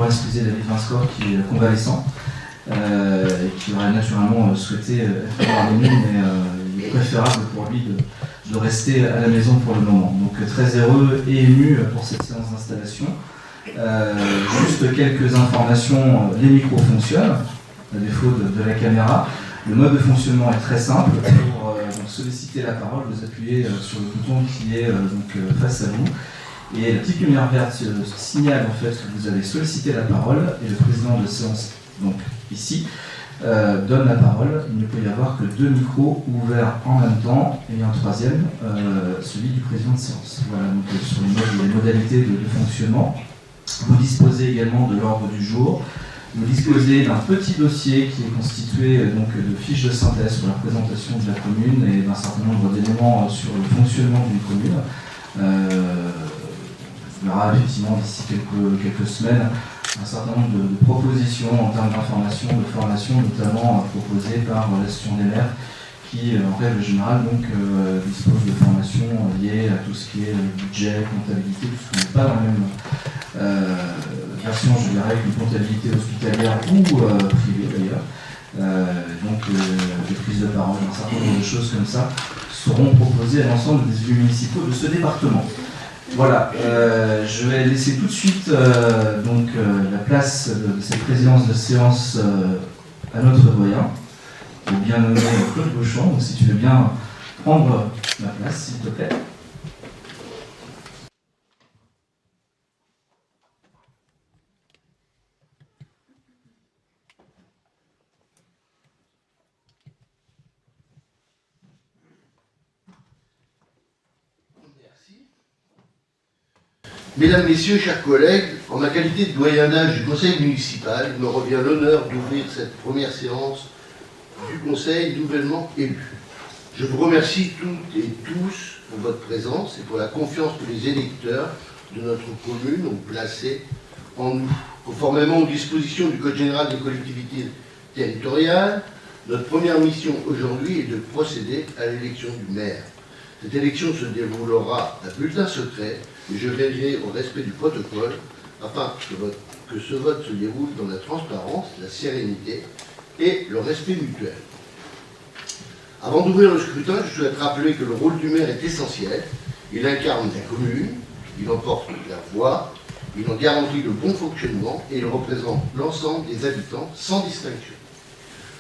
excuser David Vinscore qui est convalescent et qui aurait naturellement souhaité être parmi nous, mais il est préférable pour lui de rester à la maison pour le moment. Donc très heureux et ému pour cette séance d'installation. Juste quelques informations, les micros fonctionnent, à défaut de la caméra. Le mode de fonctionnement est très simple. Pour donc solliciter la parole, vous appuyez sur le bouton qui est face à vous. Et la petite lumière verte signale en fait que vous avez sollicité la parole et le président de séance, donc ici, donne la parole. Il ne peut y avoir que 2 micros ouverts en même temps et un troisième, celui du président de séance. Voilà, donc sur les modalités de fonctionnement. Vous disposez également de l'ordre du jour. Vous disposez d'un petit dossier qui est constitué donc, de fiches de synthèse sur la présentation de la commune et d'un certain nombre d'éléments sur le fonctionnement d'une commune. On verra effectivement d'ici quelques semaines un certain nombre de propositions en termes d'information, de formation, notamment proposées par l'Association des maires qui, en règle générale, donc, dispose de formations liées à tout ce qui est budget, comptabilité, puisqu'on n'est pas dans la même version, je dirais, qu'une comptabilité hospitalière ou privée d'ailleurs. Donc des prises de parole, un certain nombre de choses comme ça seront proposées à l'ensemble des élus municipaux de ce département. Voilà, je vais laisser tout de suite la place de cette présidence de séance à notre doyen, au bien nommé Claude Beauchamp. Donc si tu veux bien prendre ma place, s'il te plaît. Mesdames, Messieurs, chers collègues, en ma qualité de doyen d'âge du Conseil municipal, il me revient l'honneur d'ouvrir cette première séance du Conseil nouvellement élu. Je vous remercie toutes et tous pour votre présence et pour la confiance que les électeurs de notre commune ont placée en nous. Conformément aux dispositions du Code général des collectivités territoriales, notre première mission aujourd'hui est de procéder à l'élection du maire. Cette élection se déroulera à bulletin secret et je veillerai au respect du protocole afin que ce vote se déroule dans la transparence, la sérénité et le respect mutuel. Avant d'ouvrir le scrutin, je souhaite rappeler que le rôle du maire est essentiel. Il incarne la commune, il emporte la voix, il en garantit le bon fonctionnement et il représente l'ensemble des habitants sans distinction.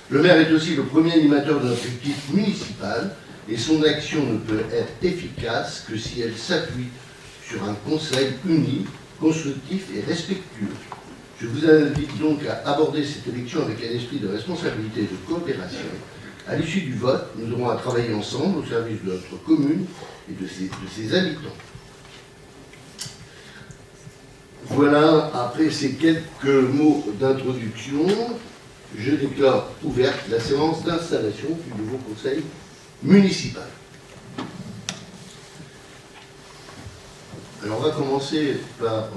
Le maire est aussi le premier animateur de notre équipe municipale et son action ne peut être efficace que si elle s'appuie sur un conseil uni, constructif et respectueux. Je vous invite donc à aborder cette élection avec un esprit de responsabilité et de coopération. À l'issue du vote, nous aurons à travailler ensemble au service de notre commune et de ses habitants. Voilà, après ces quelques mots d'introduction, je déclare ouverte la séance d'installation du nouveau conseil municipal. Alors on va commencer par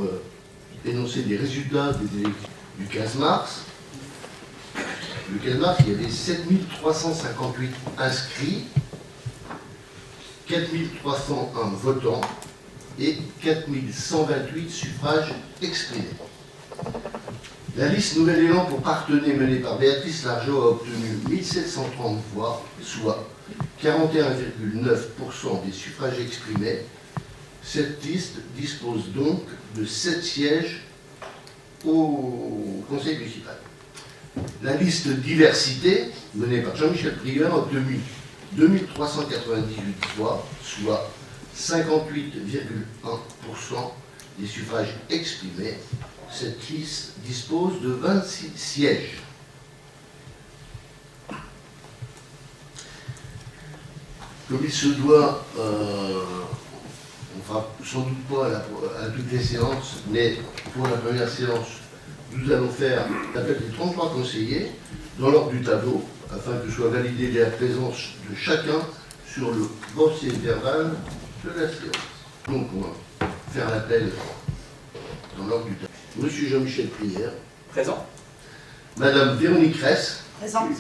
énoncer les résultats des élections du 15 mars. Le 15 mars, il y avait 7358 inscrits, 4301 votants et 4128 suffrages exprimés. La liste Nouvel Élan pour Partenay menée par Béatrice Largeau a obtenu 1730 voix, soit 41,9% des suffrages exprimés. Cette liste dispose donc de 7 sièges au conseil municipal. La liste Diversité, menée par Jean-Michel Prieur, a obtenu 2398 voix, soit 58,1% des suffrages exprimés. Cette liste dispose de 26 sièges. Comme il se doit, on ne fera sans doute pas à toutes les séances, mais pour la première séance, nous allons faire l'appel des 33 conseillers dans l'ordre du tableau, afin que soit validée la présence de chacun sur le procès verbal de la séance. Donc on va faire l'appel dans l'ordre du tableau. Monsieur Jean-Michel Prière. Présent. Madame Véronique Ress. Présente.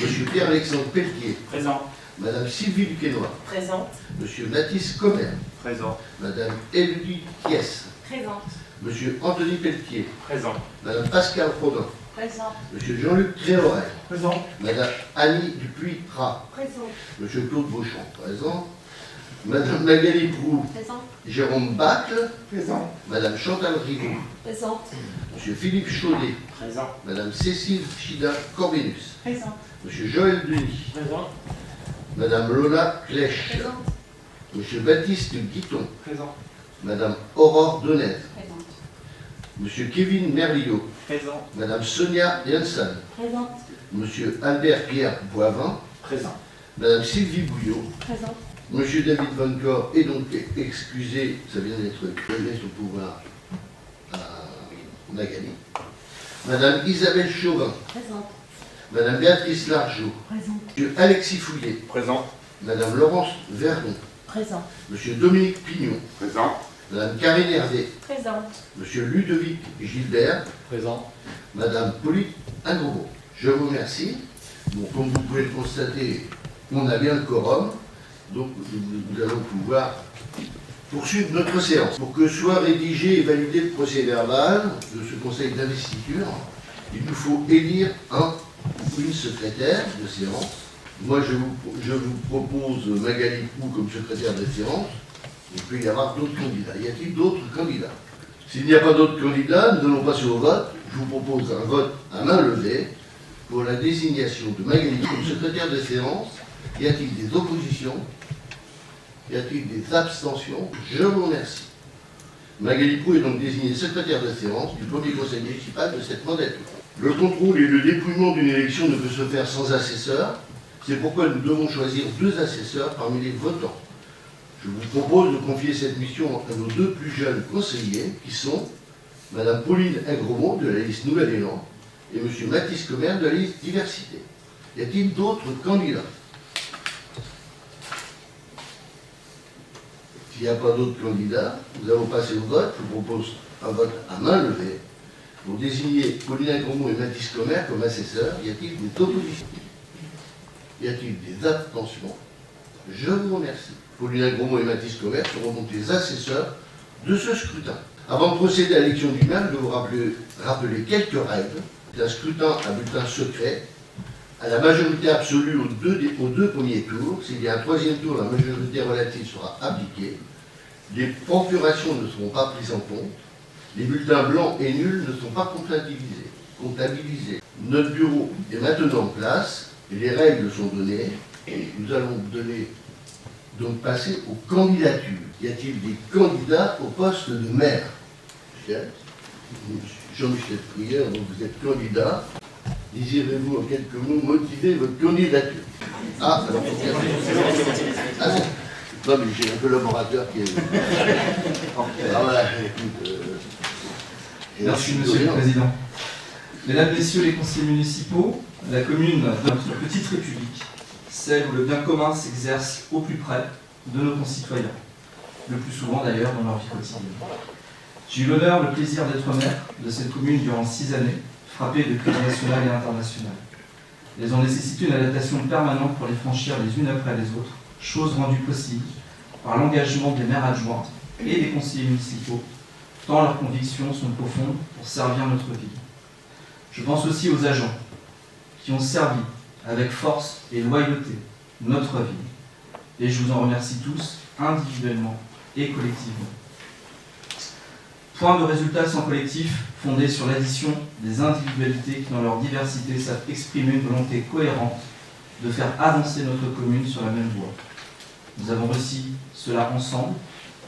Monsieur Pierre-Alexandre Pelletier. Présent. Madame Sylvie Duquesnoy. Présente. Monsieur Mathis Commer. Présent. Madame Élodie Thiès. Présente. Monsieur Anthony Pelletier. Présent. Madame Pascal Rodin. Présent. Monsieur Jean-Luc Tréoret. Présent. Madame Annie Dupuis-Rat. Présente. Monsieur Claude Beauchamp, présent. Madame Magali Prou. Présent. Jérôme Bacle. Présent. Madame Chantal Rigaud. Présente. Monsieur Philippe Chaudet. Présent. Madame Cécile Chida Corbinus. Présente. Monsieur Joël Denis. Présent. Madame Lola Clèche. Présente. Monsieur Baptiste Guiton. Présent. Madame Aurore Donez. Présente. Monsieur Kevin Merlillot. Présent. Madame Sonia Janssen. Présente. Monsieur Albert-Pierre Boivin. Présent. Madame Sylvie Bouillot. Présente. Monsieur David Van Cor est donc excusé, ça vient d'être donné au pouvoir à Magali. Madame Isabelle Chauvin. Présente. Madame Béatrice Largeau. Présente. Monsieur Alexis Fouillet. Présent. Madame Laurence Verdon. Présent. Monsieur Dominique Pignon. Présent. Madame Karine Hervé. Présente. Monsieur Ludovic Gilbert. Présent. Madame Pauline Ingrobot. Je vous remercie. Bon, comme vous pouvez le constater, on a bien le quorum. Donc nous allons pouvoir poursuivre notre séance. Pour que soit rédigé et validé le procès-verbal de ce conseil d'investiture, il nous faut élire un ou une secrétaire de séance. Moi, je vous propose Magali Prou comme secrétaire de séance. Il peut y avoir d'autres candidats. Y a-t-il d'autres candidats? S'il n'y a pas d'autres candidats, nous allons passer au vote. Je vous propose un vote à main levée pour la désignation de Magali comme secrétaire de séance. Y a-t-il des oppositions? Y a-t-il des abstentions? Je vous remercie. Magali Prou est donc désignée secrétaire de séance du premier conseil municipal de cette mandature. Le contrôle et le dépouillement d'une élection ne peut se faire sans assesseur. C'est pourquoi nous devons choisir 2 assesseurs parmi les votants. Je vous propose de confier cette mission à nos 2 plus jeunes conseillers, qui sont Madame Pauline Ingrobot de la liste Nouvelle-Élan et Monsieur Mathis Comer de la liste Diversité. Y a-t-il d'autres candidats? S'il n'y a pas d'autres candidats, nous allons passer au vote. Je vous propose un vote à main levée pour désigner Pauline Ingrobot et Mathis Comer comme assesseurs. Y a-t-il des oppositions? Y a-t-il des abstentions? Je vous remercie. Pauline Ingrobot et Mathis Comer seront donc les assesseurs de ce scrutin. Avant de procéder à l'élection du maire, je vais vous rappeler quelques règles. C'est un scrutin à bulletin secret, à la majorité absolue aux deux premiers tours. S'il y a un 3e tour, la majorité relative sera appliquée. Les procurations ne seront pas prises en compte. Les bulletins blancs et nuls ne sont pas comptabilisés. Notre bureau est maintenant en place et les règles sont données. Nous allons donc passer aux candidatures. Y a-t-il des candidats au poste de maire? Jean-Michel Prieur, donc vous êtes candidat. Désirez-vous en quelques mots motiver votre candidature? Ah, alors non, mais j'ai un collaborateur qui est. Ah voilà, écoute. Merci, Monsieur le Président. Mesdames, Messieurs les conseillers municipaux, la commune de notre petite République, celle où le bien commun s'exerce au plus près de nos concitoyens, le plus souvent d'ailleurs dans leur vie quotidienne. J'ai eu l'honneur, le plaisir d'être maire de cette commune durant 6 années, frappée de crises nationales et internationales. Elles ont nécessité une adaptation permanente pour les franchir les unes après les autres, chose rendue possible par l'engagement des maires adjoints et des conseillers municipaux, tant leurs convictions sont profondes pour servir notre ville. Je pense aussi aux agents qui ont servi avec force et loyauté notre ville. Et je vous en remercie tous, individuellement et collectivement. Point de résultat sans collectif, fondé sur l'addition des individualités qui, dans leur diversité, savent exprimer une volonté cohérente de faire avancer notre commune sur la même voie. Nous avons réussi cela ensemble,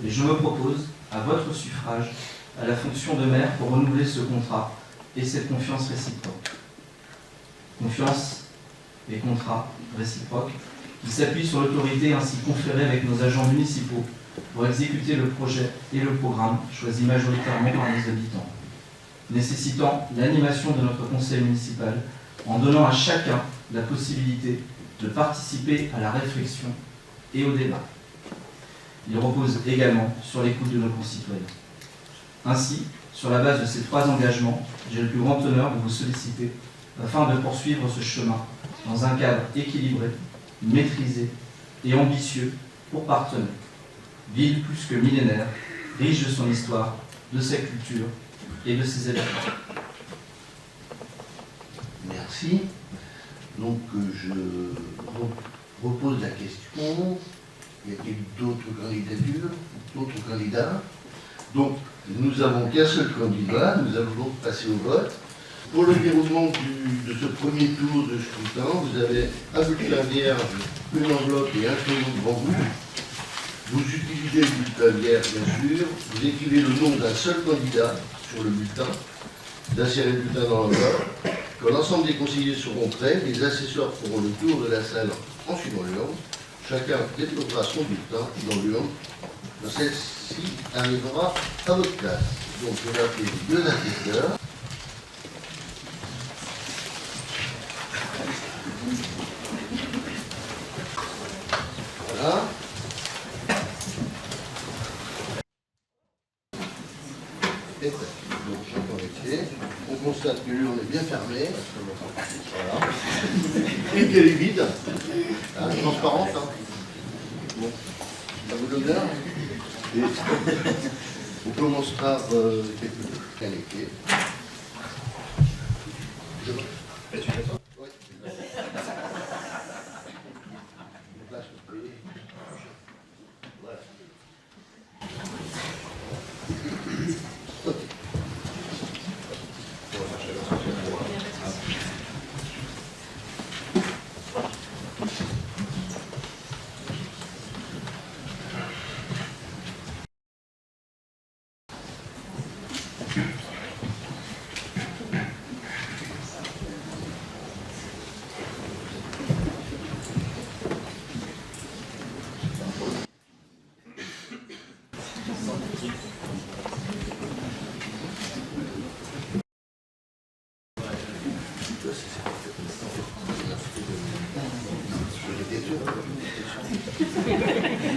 et je me propose, à votre suffrage, à la fonction de maire pour renouveler ce contrat et cette confiance réciproque. Confiance et contrat réciproque qui s'appuient sur l'autorité ainsi conférée avec nos agents municipaux pour exécuter le projet et le programme choisis majoritairement par les habitants, nécessitant l'animation de notre conseil municipal en donnant à chacun la possibilité de participer à la réflexion et au débat. Il repose également sur l'écoute de nos concitoyens. Ainsi, sur la base de ces 3 engagements, j'ai le plus grand honneur de vous solliciter afin de poursuivre ce chemin dans un cadre équilibré, maîtrisé et ambitieux pour partenaires. ville plus que millénaire, riche de son histoire, de sa culture et de ses habitants. Merci. Donc je repose la question. Y a-t-il d'autres candidatures, d'autres candidats? Donc nous n'avons qu'un seul candidat, nous allons donc passer au vote. Pour le déroulement de ce premier tour de scrutin, vous avez un bulletin vierge, une enveloppe et un crayon devant vous. Vous utilisez le bulletin vierge, bien sûr. Vous écrivez le nom d'un seul candidat sur le bulletin. Vous insérez le bulletin dans l'enveloppe. Quand l'ensemble des conseillers seront prêts, les assesseurs feront le tour de la salle en suivant l'urne. Chacun déposera son bulletin dans l'urne. Celle-ci arrivera à votre place. Donc je vais appeler les deux assesseurs. Voilà. Et donc chacun est clé. On constate que l'urne est bien fermée. Voilà. Et qu'elle est vide. Transparente. Hein. Bon. À vous l'honneur. Et on commence par quelques clés. Je vois. Oui. Là, je peux. Voilà. Ok.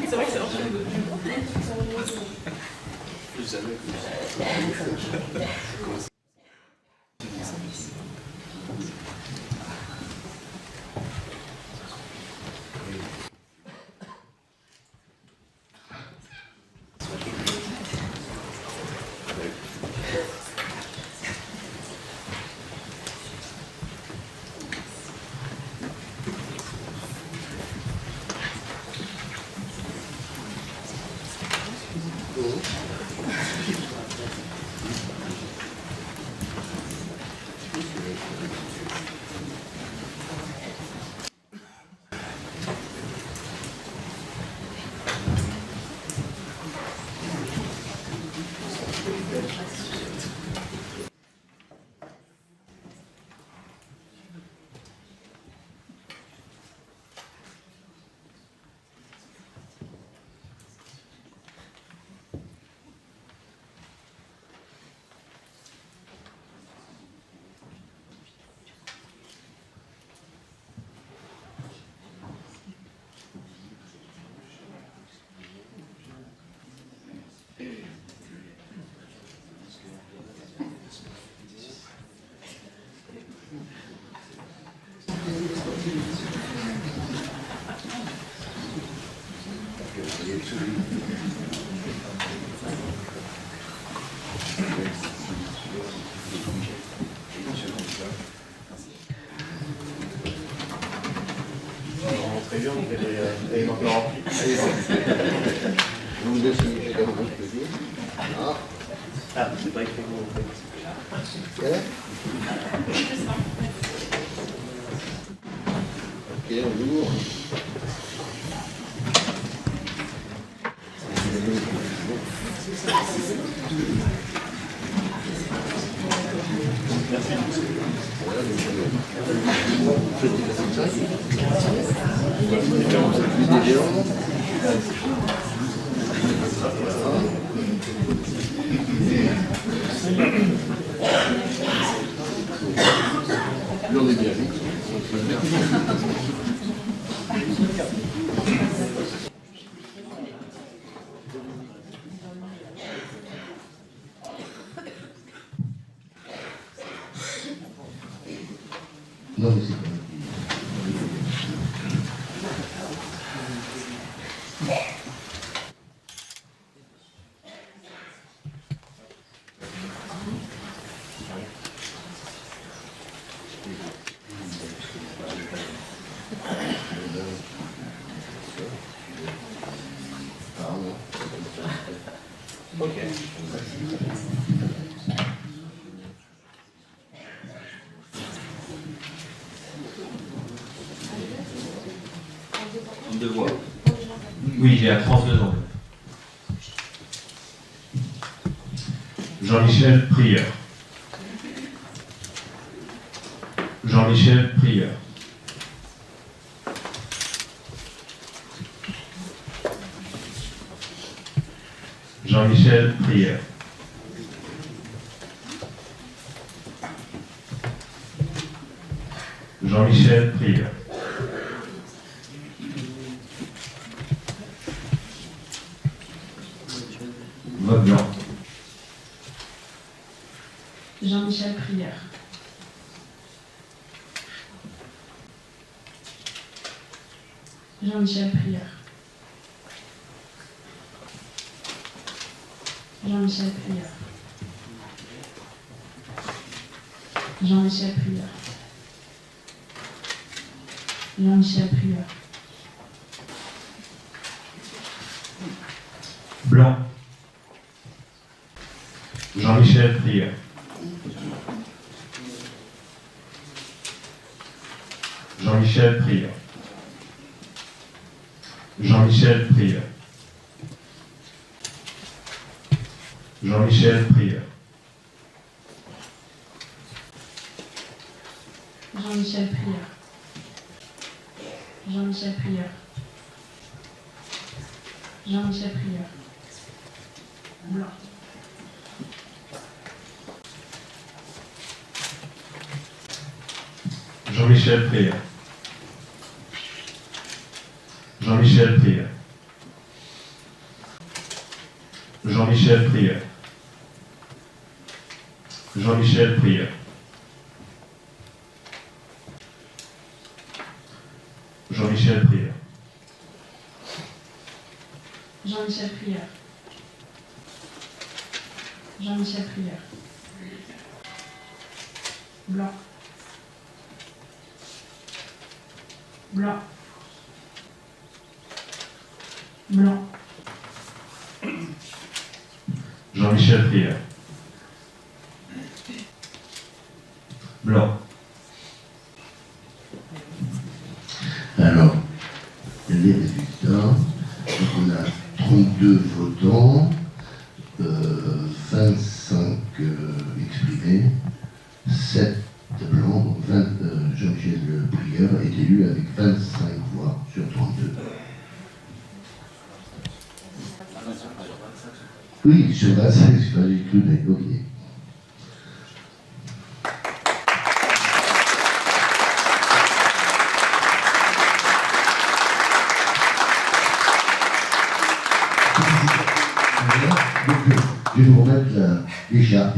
C'est vrai que c'est enchaîné. Elle est maintenant remplie. Vous vous asseyez comme vous le dire. Ah, c'est pas écrit en fait. Ok, on ouvre. L'on est bien vite. Non, mais c'est pas. Ok. En deux voix. Oui, j'ai à 32 ans. Jean-Michel Prieur. Jean-Michel Prieur. Jean-Michel Prieur. Jean-Michel Prieur. Vote blanc. Jean-Michel Prieur. Jean-Michel Prieur. Jean-Michel Prieur. Jean-Michel Prieur. Jean-Michel Prieur. Blanc. Jean-Michel Prieur. Jean-Michel Prieur. Jean-Michel Prieur. Jean-Michel Prieur. Jean-Michel Prieur. Jean-Michel Prieur. Jean-Michel Prieur. Blanc. Jean-Michel Prieur. Jean-Michel Prieur. Jean-Michel Prieur. Jean-Michel Prieur. Jean-Michel Prieur. Jean-Michel Prieur. Jean-Michel Prieur. Blanc. Blanc. Blanc. Jean-Michel Prieur. Blanc. Alors, les résultats, donc on a 32 votants, 25 exprimés, 7 blancs, donc Jean-Michel Prieur est élu avec 25 voix sur 32. Oui, sur 25, c'est pas j'ai cru, mais ok. Donc, je vais vous remettre l'écharpe.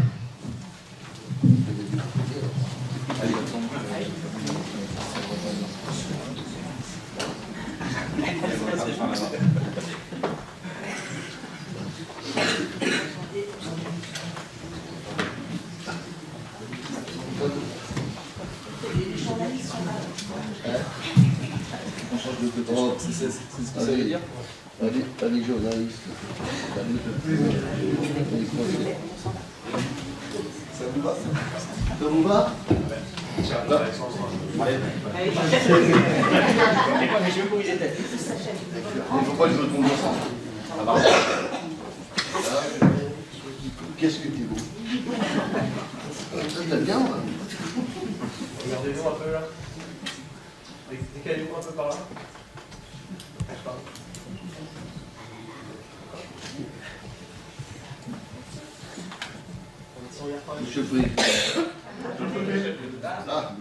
C'est ce que ça veut dire. Pas les journalistes. Ça vous va? Ça vous va? Il ne faut pas que je me trompe dans ça. Qu'est-ce que t'es beau? Ça t'aime bien, moi. Regardez-nous un peu là. Décalez-vous un peu par là. Monsieur le Président. Ah,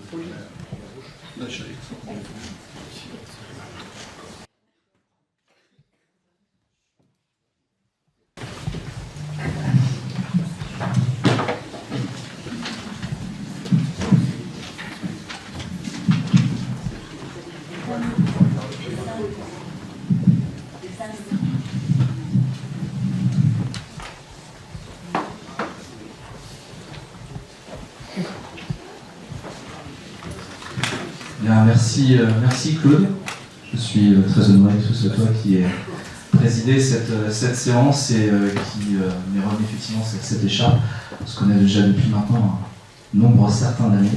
la chérie. Bien, merci Claude. Je suis très honoré que ce soit toi qui ait présider cette séance et qui m'est remis effectivement cette écharpe. On se connaît déjà depuis maintenant un nombre certain d'années.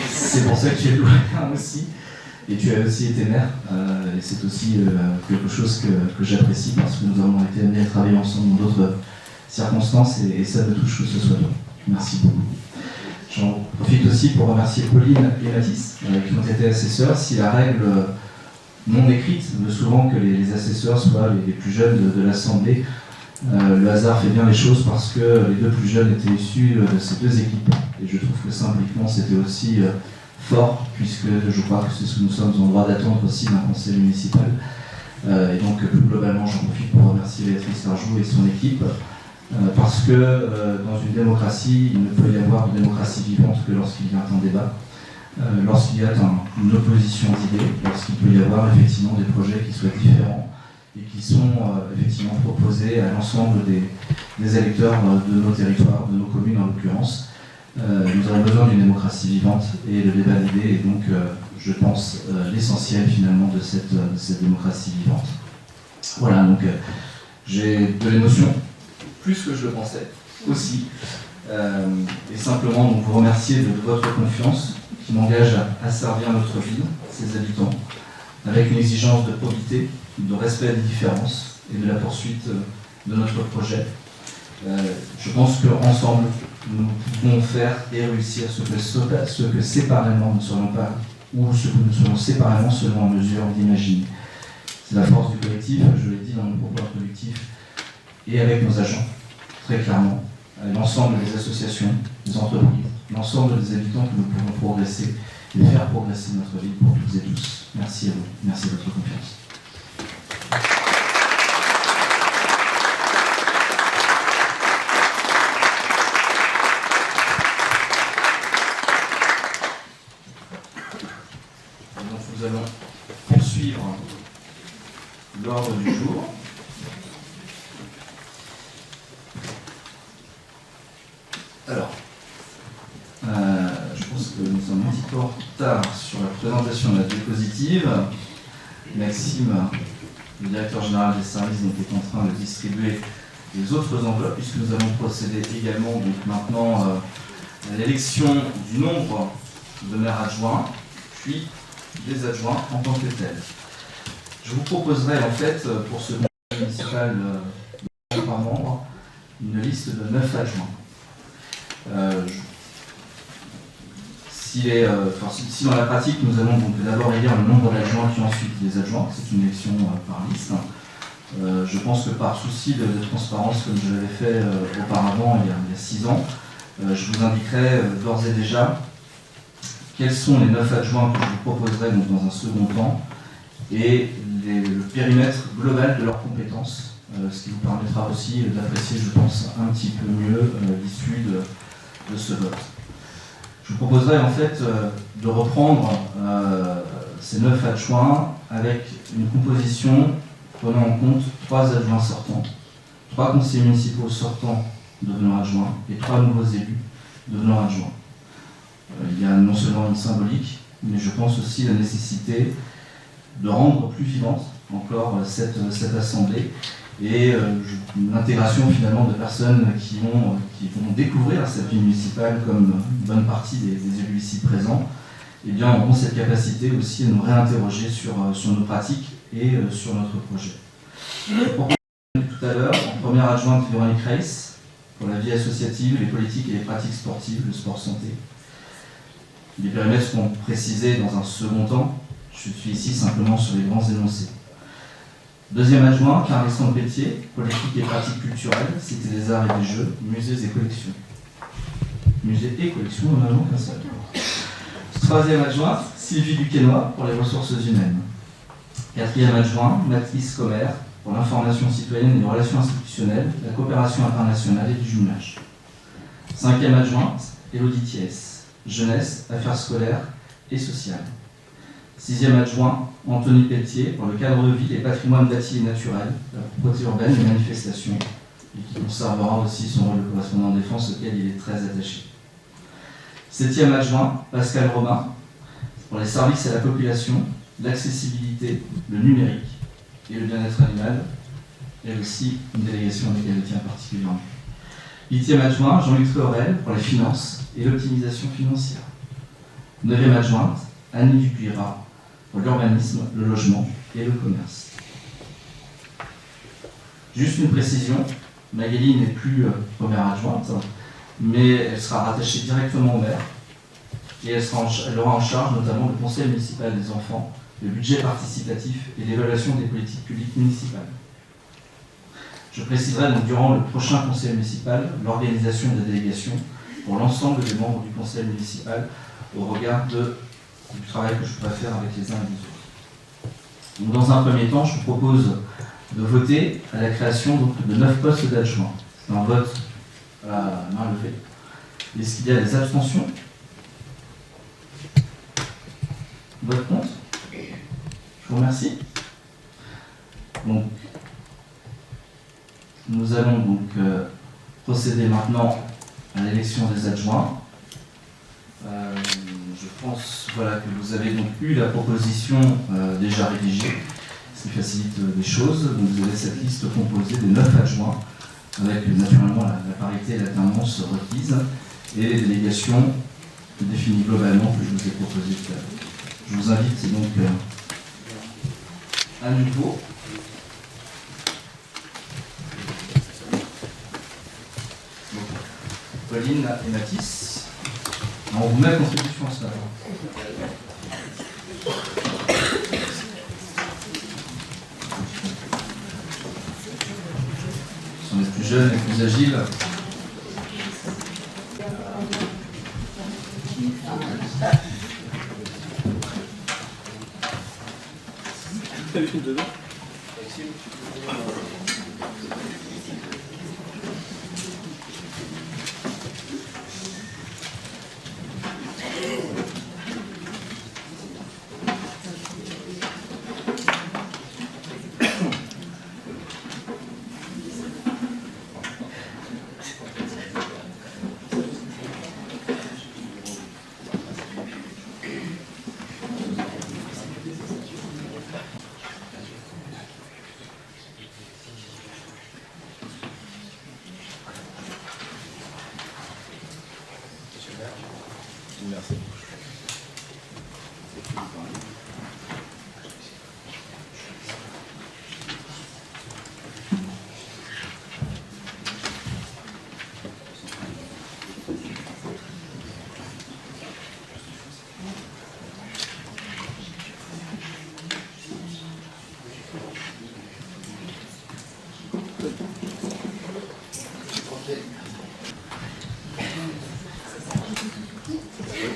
C'est pour ça que tu es doyen aussi. Et tu as aussi été maire, et c'est aussi quelque chose que j'apprécie parce que nous avons été amenés à travailler ensemble dans d'autres circonstances et ça me touche que ce soit toi. Merci beaucoup. J'en profite aussi pour remercier Pauline et Mathis qui ont été assesseurs. Si la règle non écrite veut souvent que les assesseurs soient les plus jeunes de l'Assemblée, le hasard fait bien les choses parce que les deux plus jeunes étaient issus de ces deux équipes. Et je trouve que symboliquement c'était aussi fort, puisque je crois que c'est ce que nous sommes en droit d'attendre aussi d'un conseil municipal. Et donc plus globalement, j'en profite pour remercier Béatrice Larjoux et son équipe, parce que dans une démocratie, il ne peut y avoir de démocratie vivante que lorsqu'il y a un débat, lorsqu'il y a une opposition d'idées, lorsqu'il peut y avoir effectivement des projets qui soient différents et qui sont effectivement proposés à l'ensemble des électeurs de nos territoires, de nos communes en l'occurrence. Nous avons besoin d'une démocratie vivante et le débat d'idées est donc, je pense, l'essentiel finalement de cette démocratie vivante. Voilà, donc j'ai de l'émotion, plus que je le pensais, aussi. Et simplement donc, vous remercier de votre confiance qui m'engage à servir notre ville, ses habitants, avec une exigence de probité, de respect des différences et de la poursuite de notre projet. Je pense qu'ensemble, nous pouvons faire et réussir ce que séparément nous ne serions pas, ou ce que nous serions séparément seulement en mesure d'imaginer. C'est la force du collectif, je l'ai dit dans mon propos introductif, et avec nos agents, très clairement, l'ensemble des associations, des entreprises, l'ensemble des habitants que nous pouvons progresser et faire progresser notre ville pour toutes et tous. Merci à vous, merci de votre confiance. Nous allons poursuivre l'ordre du jour. Alors, je pense que nous sommes un petit peu en retard sur la présentation de la diapositive. Maxime, le directeur général des services, est en train de distribuer les autres enveloppes, puisque nous allons procéder également donc, maintenant à l'élection du nombre de maires adjoints, puis des adjoints en tant que tels. Je vous proposerai en fait pour ce conseil municipal par membre une liste de 9 adjoints. Si dans la pratique nous allons donc d'abord élire le nombre d'adjoints puis ensuite des adjoints, c'est une élection par liste. Je pense que par souci de transparence comme je l'avais fait auparavant il y a 6 ans, je vous indiquerai d'ores et déjà quels sont les 9 adjoints que je vous proposerai donc, dans un second temps et le périmètre global de leurs compétences, ce qui vous permettra aussi d'apprécier, je pense, un petit peu mieux l'issue de ce vote. Je vous proposerai en fait de reprendre ces 9 adjoints avec une composition prenant en compte 3 adjoints sortants, 3 conseillers municipaux sortants devenant adjoints et 3 nouveaux élus devenant adjoints. Il y a non seulement une symbolique, mais je pense aussi la nécessité de rendre plus vivante encore cette assemblée et l'intégration finalement de personnes qui vont découvrir cette vie municipale comme une bonne partie des élus ici présents, et bien auront cette capacité aussi à nous réinterroger sur nos pratiques et sur notre projet. Pour tout à l'heure, en première adjointe Véronique Reiss, pour la vie associative, les politiques et les pratiques sportives, le sport santé. Les périmètres seront précisés dans un second temps. Je suis ici simplement sur les grands énoncés. Deuxième adjoint, Carl-Alexandre Pelletier, politique et pratiques culturelles, cité des arts et des jeux, musées et collections. Musées et collections, on en a qu'un seul. Troisième adjointe, Sylvie Duquesnoy, pour les ressources humaines. Quatrième adjoint, Mathis Commer, pour l'information citoyenne et les relations institutionnelles, la coopération internationale et du jumelage. Cinquième adjointe, Élodie Thiès, jeunesse, affaires scolaires et sociales. Sixième adjoint, Anthony Pelletier, pour le cadre de vie, les patrimoines bâtis et naturels, la propreté urbaine et les manifestations, et qui conservera aussi son rôle de correspondant en défense auquel il est très attaché. Septième adjoint, Pascal Romain, pour les services à la population, l'accessibilité, le numérique. et le bien-être animal, et aussi une délégation à laquelle je tiens particulièrement. 8e adjoint, Jean-Luc Florel pour les finances et l'optimisation financière. 9e adjointe, Annie Dupuira pour l'urbanisme, le logement et le commerce. Juste une précision, Magali n'est plus première adjointe, mais elle sera rattachée directement au maire et elle aura en charge notamment le conseil municipal des enfants, le budget participatif et l'évaluation des politiques publiques municipales. Je préciserai donc durant le prochain conseil municipal l'organisation des délégations pour l'ensemble des membres du conseil municipal au regard du travail que je pourrais faire avec les uns et les autres. Donc, dans un premier temps, je vous propose de voter à la création donc, de 9 postes d'adjoints. C'est un vote à la main levée. Est-ce qu'il y a des abstentions? Vote contre? Je vous remercie. Donc, nous allons donc procéder maintenant à l'élection des adjoints. Je pense voilà, que vous avez donc eu la proposition déjà rédigée, ce qui facilite les choses. Donc vous avez cette liste composée des 9 adjoints, avec naturellement la parité et l'alternance requise, et les délégations définies globalement que je vous ai proposées tout à l'heure. Je vous invite donc à nouveau Pauline et Mathis. On vous met à contribution ce matin. Ce sont les plus jeunes, les plus agiles. Merci.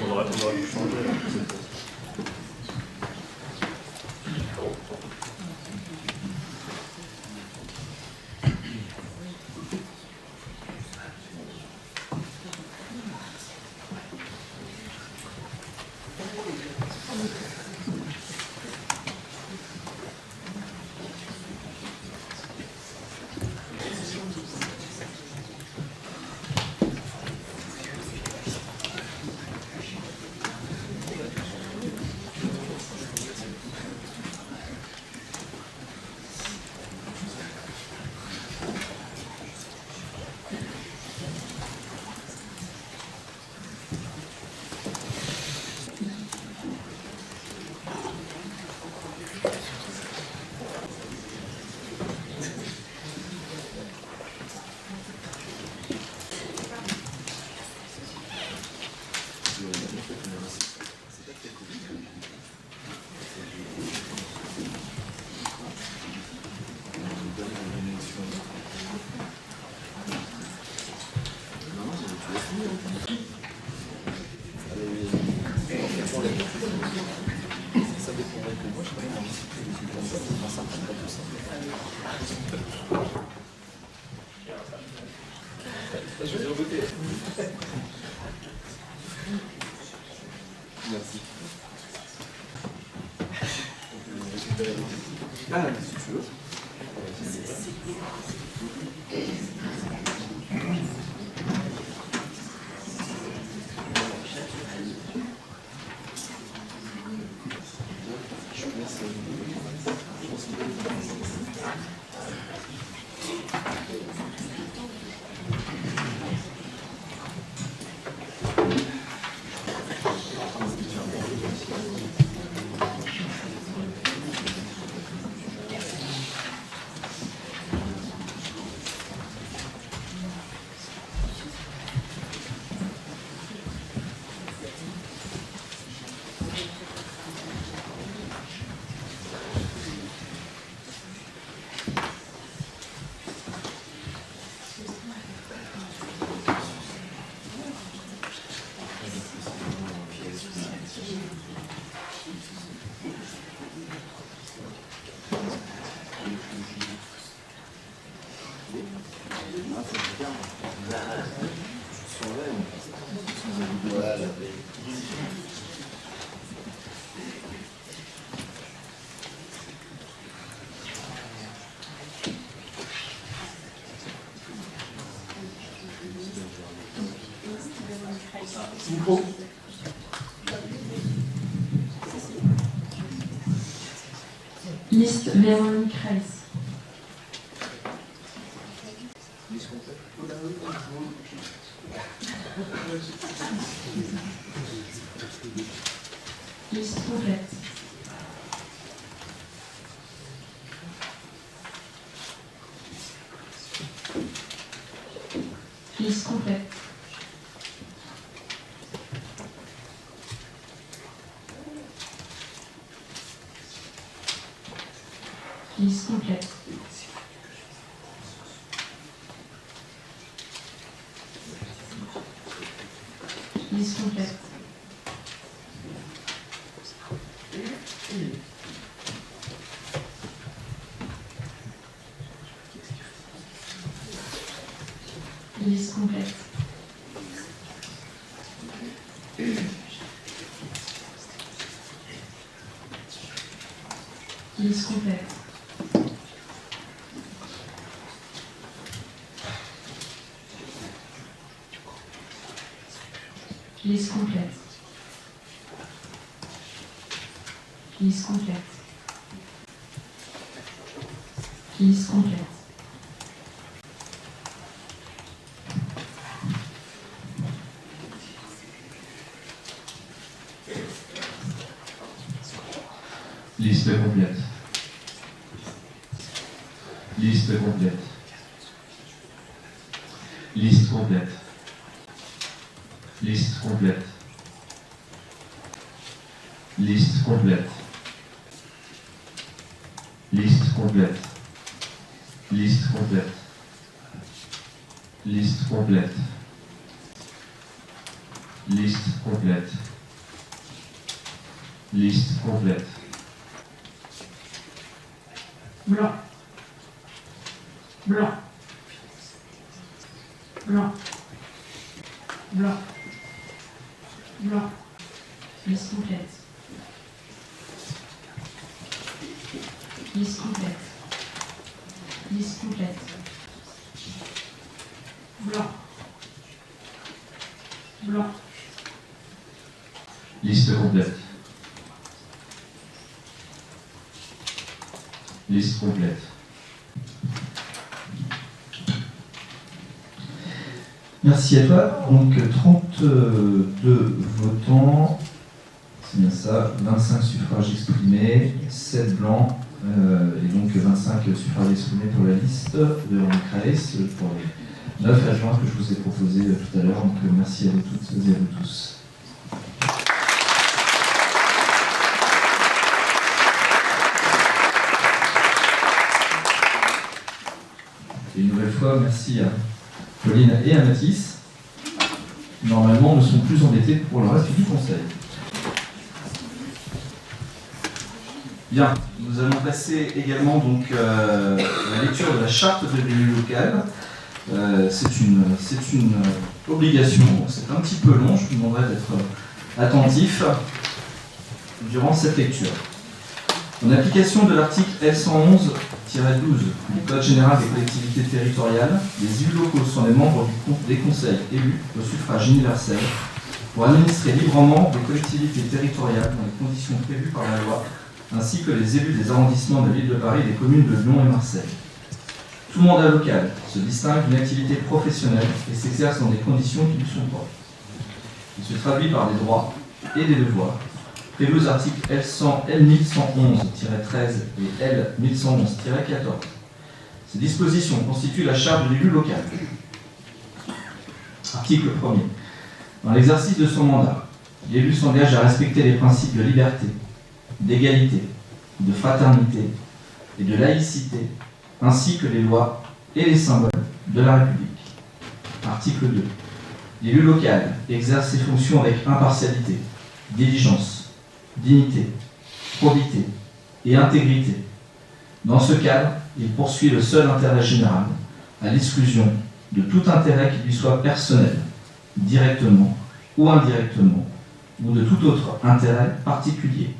On aurait pu changer. Ça dépendrait que moi, je serais dans le comme ça, pour ça, c'est pas tout ça. Je vais revoter. Merci. Ah, si tu veux. Je pense Il faut. Liste Véronique Reiss. Liste complète. Liste complète. Liste complète. Liste complète. Liste complète. Liste complète. Liste complète. Liste complète. Liste complète. Liste complète. Liste complète. Liste complète. Liste complète. Liste complète. Liste complète. Liste complète. Liste complète. Liste complète. Liste complète. Blanc. Blanc. Blanc. Blanc. Blanc. Liste complète. Liste complète. Liste complète. Blanc. Blanc. Liste complète. Liste complète. Merci à toi. Donc 32 votants, c'est bien ça, 25 suffrages exprimés, 7 blancs, et donc 25 suffrages exprimés pour la liste de Véronique Reiss, pour les 9 adjoints que je vous ai proposés tout à l'heure. Donc merci à vous toutes et à vous tous. Et une nouvelle fois, merci à Pauline et à Mathis, qui normalement ne sont plus embêtés pour le reste du conseil. Bien, nous allons passer également donc à la lecture de la charte de l'élu local. C'est une obligation, c'est un petit peu long, je vous demanderai d'être attentif durant cette lecture. En application de l'article L111-12 du Code général des collectivités territoriales, les élus locaux sont les membres des conseils élus au suffrage universel pour administrer librement des collectivités territoriales dans les conditions prévues par la loi, ainsi que les élus des arrondissements de l'île de Paris et des communes de Lyon et Marseille. Tout mandat local se distingue d'une activité professionnelle et s'exerce dans des conditions qui lui sont propres. Il se traduit par des droits et des devoirs prévus aux articles L1111-13 et L1111-14. Ces dispositions constituent la charte de l'élu local. Article 1er. Dans l'exercice de son mandat, l'élu s'engage à respecter les principes de liberté, d'égalité, de fraternité et de laïcité, ainsi que les lois et les symboles de la République. Article 2. L'élu local exerce ses fonctions avec impartialité, diligence, dignité, probité et intégrité. Dans ce cadre, il poursuit le seul intérêt général, à l'exclusion de tout intérêt qui lui soit personnel, directement ou indirectement, ou de tout autre intérêt particulier.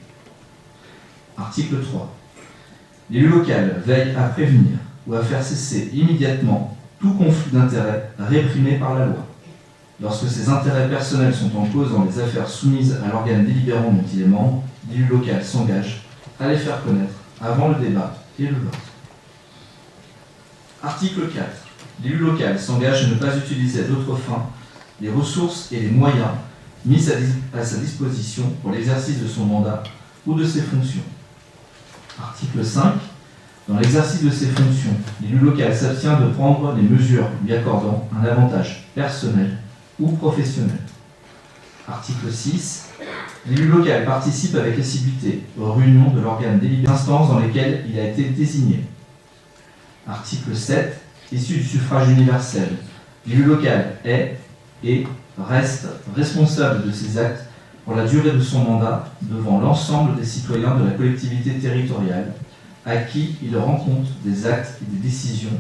Article 3. L'élu local veille à prévenir ou à faire cesser immédiatement tout conflit d'intérêts réprimé par la loi. Lorsque ses intérêts personnels sont en cause dans les affaires soumises à l'organe délibérant dont il est membre, l'élu local s'engage à les faire connaître avant le débat et le vote. Article 4. L'élu local s'engage à ne pas utiliser à d'autres fins les ressources et les moyens mis à sa disposition pour l'exercice de son mandat ou de ses fonctions. Article 5. Dans l'exercice de ses fonctions, l'élu local s'abstient de prendre les mesures lui accordant un avantage personnel ou professionnel. Article 6. L'élu local participe avec assiduité aux réunions de l'organe délibérant instances dans lesquelles il a été désigné. Article 7. Issu du suffrage universel, l'élu local est et reste responsable de ses actes pour la durée de son mandat devant l'ensemble des citoyens de la collectivité territoriale à qui il rend compte des actes et des décisions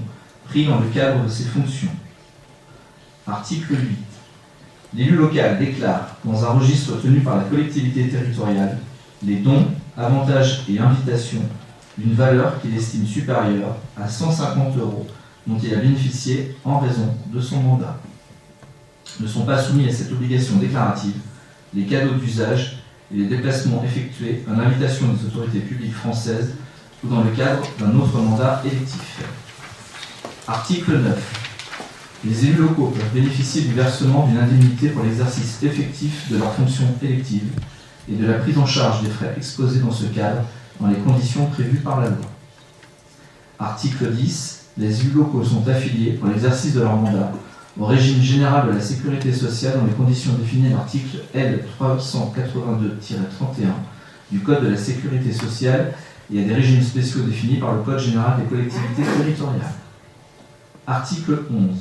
pris dans le cadre de ses fonctions. Article 8. L'élu local déclare dans un registre tenu par la collectivité territoriale les dons, avantages et invitations d'une valeur qu'il estime supérieure à 150 € dont il a bénéficié en raison de son mandat. Ne sont pas soumis à cette obligation déclarative les cadeaux d'usage et les déplacements effectués en invitation des autorités publiques françaises ou dans le cadre d'un autre mandat électif. Article 9. Les élus locaux peuvent bénéficier du versement d'une indemnité pour l'exercice effectif de leurs fonctions électives et de la prise en charge des frais exposés dans ce cadre dans les conditions prévues par la loi. Article 10. Les élus locaux sont affiliés pour l'exercice de leur mandat au régime général de la sécurité sociale dans les conditions définies à l'article L. 382-31 du Code de la sécurité sociale et à des régimes spéciaux définis par le Code général des collectivités territoriales. Article 11.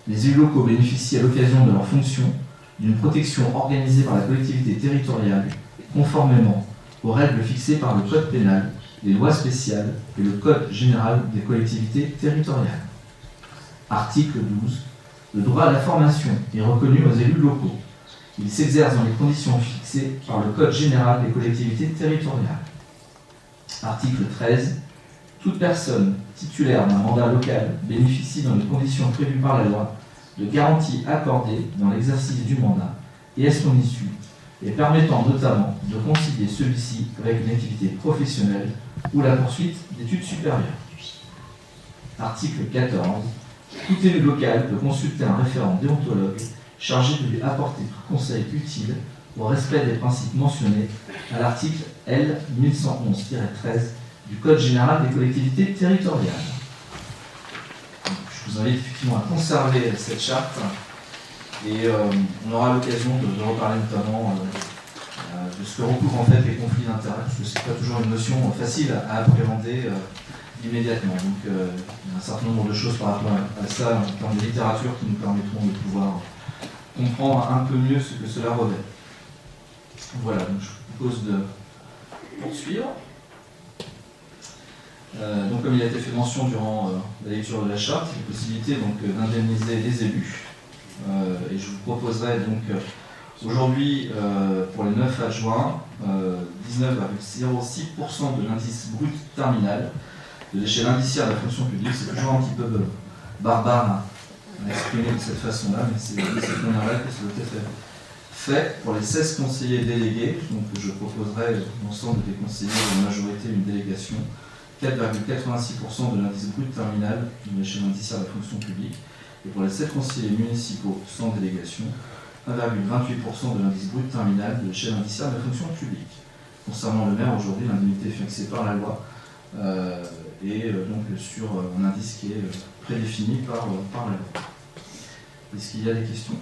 Les élus locaux bénéficient à l'occasion de leurs fonctions d'une protection organisée par la collectivité territoriale conformément aux règles fixées par le Code pénal, les lois spéciales et le Code général des collectivités territoriales. Article 12. Le droit à la formation est reconnu aux élus locaux. Il s'exerce dans les conditions fixées par le Code général des collectivités territoriales. Article 13. Toute personne titulaire d'un mandat local bénéficie dans les conditions prévues par la loi de garanties accordées dans l'exercice du mandat et à son issue, et permettant notamment de concilier celui-ci avec une activité professionnelle ou la poursuite d'études supérieures. Article 14. Tout élu local peut consulter un référent déontologue chargé de lui apporter tout conseil utile au respect des principes mentionnés à l'article L. 1111-13 du Code général des collectivités territoriales. Je vous invite effectivement à conserver cette charte et on aura l'occasion de reparler notamment de ce que recouvrent en fait les conflits d'intérêts, parce que ce n'est pas toujours une notion facile à appréhender immédiatement. Donc il y a un certain nombre de choses par rapport à ça en termes de littérature qui nous permettront de pouvoir comprendre un peu mieux ce que cela revêt. Voilà, donc je vous propose de poursuivre. Donc comme il a été fait mention durant la lecture de la charte, il y a la possibilité d'indemniser les élus. Et je vous proposerai donc aujourd'hui pour les 9 adjoints 19,06% de l'indice brut terminal de l'échelle indiciaire de la fonction publique. C'est toujours un petit peu barbare à exprimer de cette façon-là, mais c'est de cette manière-là que ça doit être fait pour les 16 conseillers délégués. Donc je proposerai l'ensemble des conseillers de majorité une délégation 4,86% de l'indice brut terminal de l'échelle indiciaire de la fonction publique. Et pour les 7 conseillers municipaux sans délégation, 1,28% de l'indice brut terminal de l'échelle indiciaire de la fonction publique. Concernant le maire, aujourd'hui, l'indemnité est fixée par la loi et donc sur un indice qui est prédéfini par la loi. Est-ce qu'il y a des questions?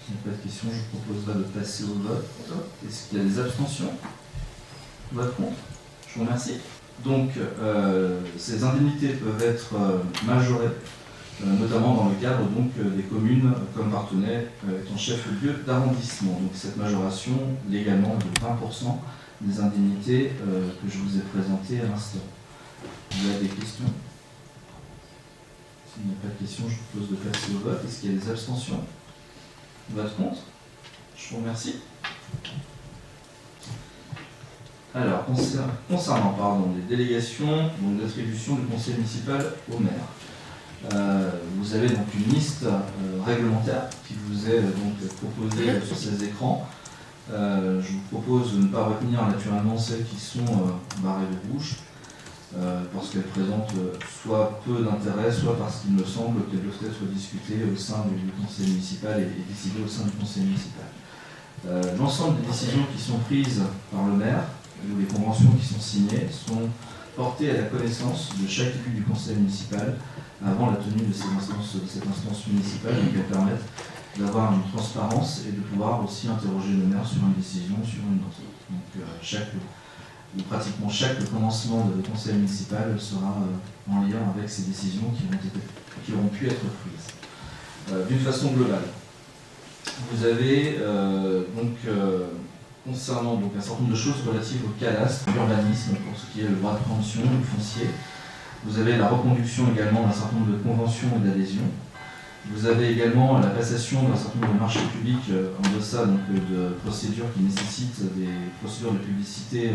S'il n'y a pas de questions, je proposerai de passer au vote. Est-ce qu'il y a des abstentions? Vote contre? Je vous remercie. Donc, ces indemnités peuvent être majorées, notamment dans le cadre des communes comme Parthenay étant chef-lieu d'arrondissement. Donc, cette majoration, légalement, de 20% des indemnités que je vous ai présentées à l'instant. Il y a des questions? S'il n'y a pas de questions, je vous propose de passer au vote. Est-ce qu'il y a des abstentions? Vote contre? Je vous remercie. Alors, concernant les délégations d'attribution du conseil municipal au maire, vous avez donc une liste réglementaire qui vous est donc proposé sur ces écrans. Je vous propose de ne pas retenir naturellement celles qui sont barrées de rouge, parce qu'elles présentent soit peu d'intérêt, soit parce qu'il me semble qu'elles doivent être discutées au sein du conseil municipal et décidées au sein du conseil municipal. L'ensemble des décisions qui sont prises par le maire, ou les conventions qui sont signées, sont portées à la connaissance de chaque élu du conseil municipal avant la tenue de cette instance municipale, qui va permettre d'avoir une transparence et de pouvoir aussi interroger le maire sur une décision, sur une autre. Donc pratiquement chaque commencement de conseil municipal sera en lien avec ces décisions qui auront pu être prises. D'une façon globale, vous avez concernant un certain nombre de choses relatives au cadastre, l'urbanisme, pour ce qui est le droit de préemption, le foncier. Vous avez la reconduction également d'un certain nombre de conventions et d'adhésions. Vous avez également la passation d'un certain nombre de marchés publics en deçà de procédures qui nécessitent des procédures de publicité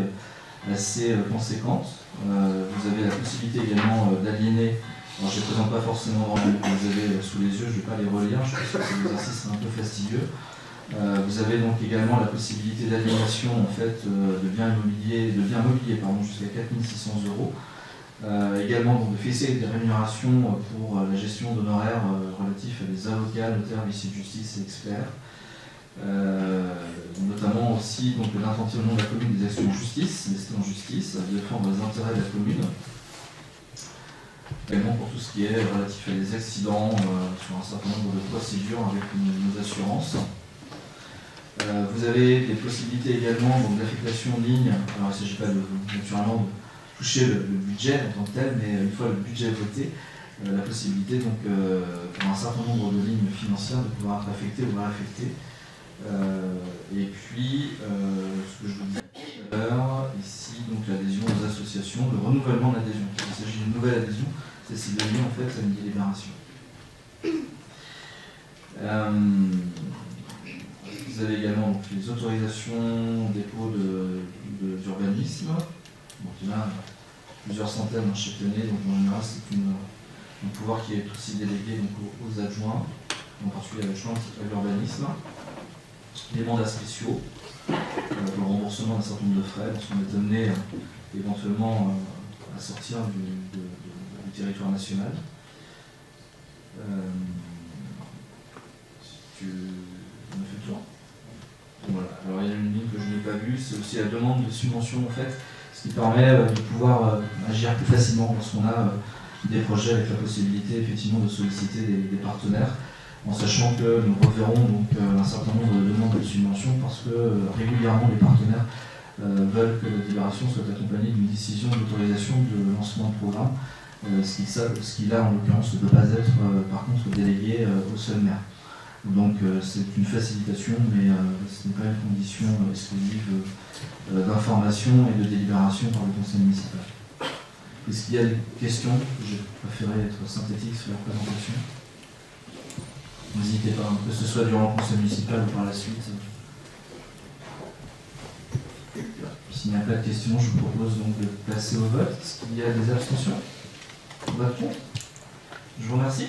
assez conséquentes. Vous avez la possibilité également d'aliéner, alors je ne les présente pas forcément dans le que vous avez sous les yeux, je ne vais pas les relire, je pense que cet exercice est un peu fastidieux. Vous avez donc également la possibilité d'aliénation en fait, de biens mobiliers jusqu'à 4 600 €. Également donc, de fixer des rémunérations pour la gestion d'honoraires relatifs à des avocats, notaires, huissiers de justice et experts. Notamment aussi d'intenter au nom de la commune des actions en justice, en justice, à défendre les intérêts de la commune. Également pour tout ce qui est relatif à des accidents, sur un certain nombre de procédures avec nos assurances. Vous avez des possibilités également d'affectation en ligne. Alors il ne s'agit pas naturellement de toucher le budget en tant que tel, mais une fois le budget voté, la possibilité pour un certain nombre de lignes financières de pouvoir être affectées ou réaffectées. Et puis, ce que je vous disais tout à l'heure, ici, l'adhésion aux associations, le renouvellement de l'adhésion. Il s'agit d'une nouvelle adhésion, c'est s'il est lié en fait à une délibération. Vous avez également les autorisations dépôt d'urbanisme. Donc il y en a plusieurs centaines chaque année, donc en général c'est un pouvoir qui est aussi délégué aux adjoints, en particulier à l'adjoint à l'urbanisme. Les mandats spéciaux, le remboursement d'un certain nombre de frais, lorsqu'on est amené éventuellement à sortir du territoire national. Tu me fais le tour. Voilà. Alors il y a une ligne que je n'ai pas vue, c'est aussi la demande de subvention en fait, ce qui permet de pouvoir agir plus facilement lorsqu'on a des projets avec la possibilité effectivement de solliciter des partenaires, en sachant que nous reverrons un certain nombre de demandes de subventions parce que régulièrement les partenaires veulent que la délibération soit accompagnée d'une décision d'autorisation de lancement de programme, ce qui là en l'occurrence ne peut pas être par contre délégué au seul maire. Donc c'est une facilitation, mais ce n'est pas une condition exclusive d'information et de délibération par le conseil municipal. Est-ce qu'il y a des questions? J'ai préféré être synthétique sur la présentation. N'hésitez pas, que ce soit durant le conseil municipal ou par la suite. S'il n'y a pas de questions, je vous propose donc de passer au vote. Est-ce qu'il y a des abstentions? Vote contre? Je vous remercie.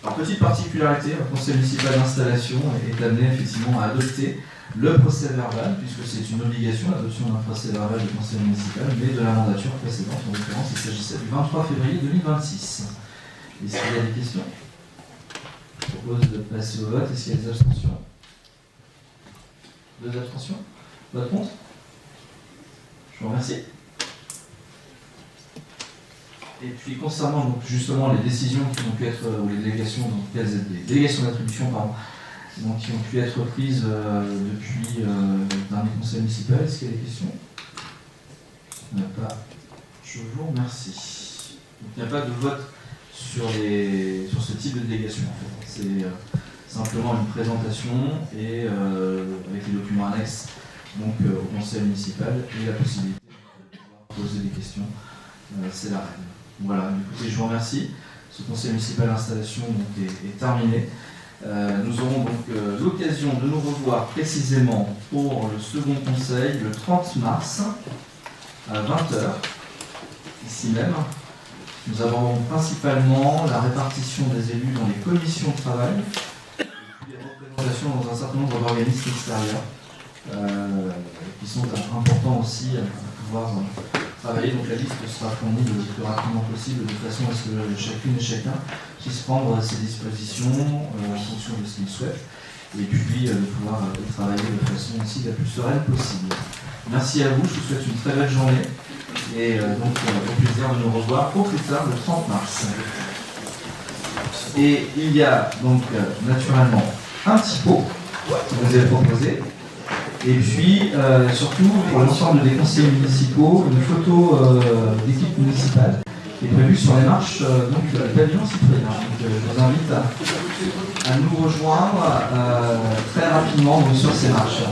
Alors, petite particularité, le conseil municipal d'installation est amené effectivement à adopter le procès verbal, puisque c'est une obligation, l'adoption d'un procès verbal du conseil municipal, mais de la mandature précédente, en l'occurrence il s'agissait du 23 février 2026. Est-ce qu'il y a des questions? Je propose de passer au vote. Est-ce qu'il y a des abstentions? 2 abstentions? Vote contre? Je vous remercie. Et puis concernant donc, justement les décisions qui ont pu être, ou les délégations, les délégations d'attribution, donc, qui ont pu être prises depuis le dernier conseil municipal, est-ce qu'il y a des questions? Il n'y en a pas. Je vous remercie. Donc, il n'y a pas de vote sur ce type de délégation. En fait. C'est simplement une présentation et avec les documents annexes donc, au conseil municipal et la possibilité de pouvoir poser des questions. C'est la règle. Voilà, écoutez, je vous remercie. Ce conseil municipal d'installation est terminé. Nous aurons donc l'occasion de nous revoir précisément pour le second conseil le 30 mars à 20 h, ici même. Nous avons principalement la répartition des élus dans les commissions de travail, et puis les représentations dans un certain nombre d'organismes extérieurs, qui sont importants aussi à pouvoir travailler. Donc la liste sera fournie le plus rapidement possible, de façon à ce que chacune et chacun puisse prendre ses dispositions en fonction de ce qu'il souhaite, et puis de pouvoir travailler de façon aussi la plus sereine possible. Merci à vous, je vous souhaite une très belle journée, et donc au plaisir de nous revoir au plus tard le 30 mars. Et il y a donc naturellement un typo que vous avez proposé, et puis surtout pour l'ensemble des conseillers municipaux, une photo d'équipe municipale qui est prévue sur les marches du pavillon citoyen. Donc je vous invite à nous rejoindre très rapidement sur ces marches.